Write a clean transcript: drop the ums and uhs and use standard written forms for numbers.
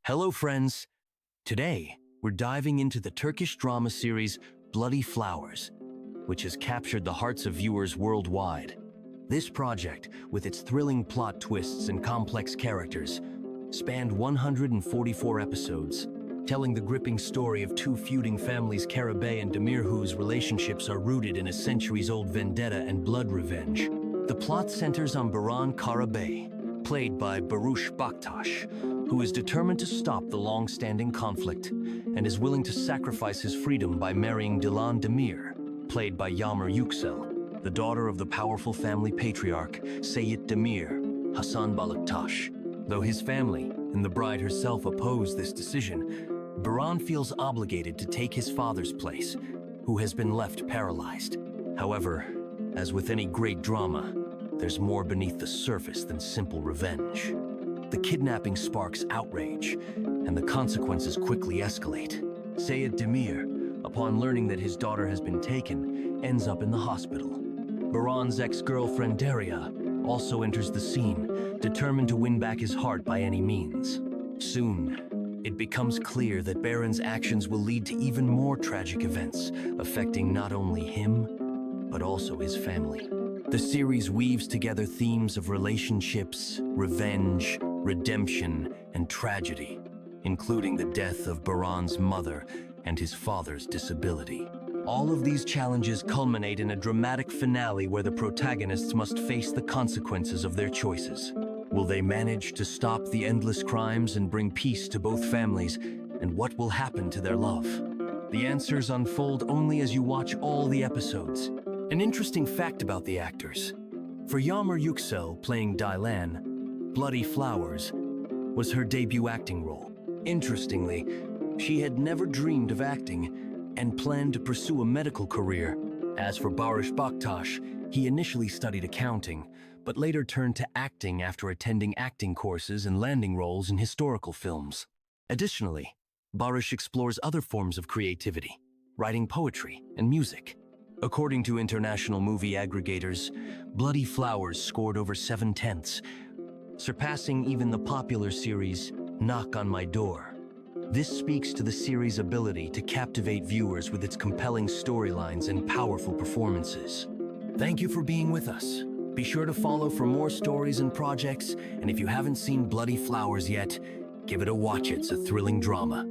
Hello friends! Today, we're diving into the Turkish drama series Bloody Flowers, which has captured the hearts of viewers worldwide. This project, with its thrilling plot twists and complex characters, spanned 144 episodes, telling the gripping story of two feuding families, Karabey and Demir, whose relationships are rooted in a centuries-old vendetta and blood revenge. The plot centers on Baran Karabey, played by Barıs Baktas, who is determined to stop the long-standing conflict and is willing to sacrifice his freedom by marrying Dilan Demir, played by Yagmur Yuksel, the daughter of the powerful family patriarch Seyit Demir, Hasan Baktas. Though his family and the bride herself oppose this decision, Baran feels obligated to take his father's place, who has been left paralyzed. However, as with any great drama, there's more beneath the surface than simple revenge. The kidnapping sparks outrage, and the consequences quickly escalate. Seyit Demir, upon learning that his daughter has been taken, ends up in the hospital. Baran's ex-girlfriend Derya also enters the scene, determined to win back his heart by any means. Soon, it becomes clear that Baran's actions will lead to even more tragic events, affecting not only him, but also his family. The series weaves together themes of relationships, revenge, redemption, and tragedy, including the death of Baran's mother and his father's disability. All of these challenges culminate in a dramatic finale where the protagonists must face the consequences of their choices. Will they manage to stop the endless crimes and bring peace to both families, and what will happen to their love? The answers unfold only as you watch all the episodes. An interesting fact about the actors. For Yagmur Yuksel playing Dilan, Bloody Flowers was her debut acting role. Interestingly, she had never dreamed of acting and planned to pursue a medical career. As for Barıs Baktas, he initially studied accounting, but later turned to acting after attending acting courses and landing roles in historical films. Additionally, Barıs explores other forms of creativity, writing poetry and music. According to international movie aggregators, Bloody Flowers scored over 7/10, surpassing even the popular series Knock on My Door. This speaks to the series' ability to captivate viewers with its compelling storylines and powerful performances. Thank you for being with us. Be sure to follow for more stories and projects, and if you haven't seen Bloody Flowers yet, give it a watch. It's a thrilling drama.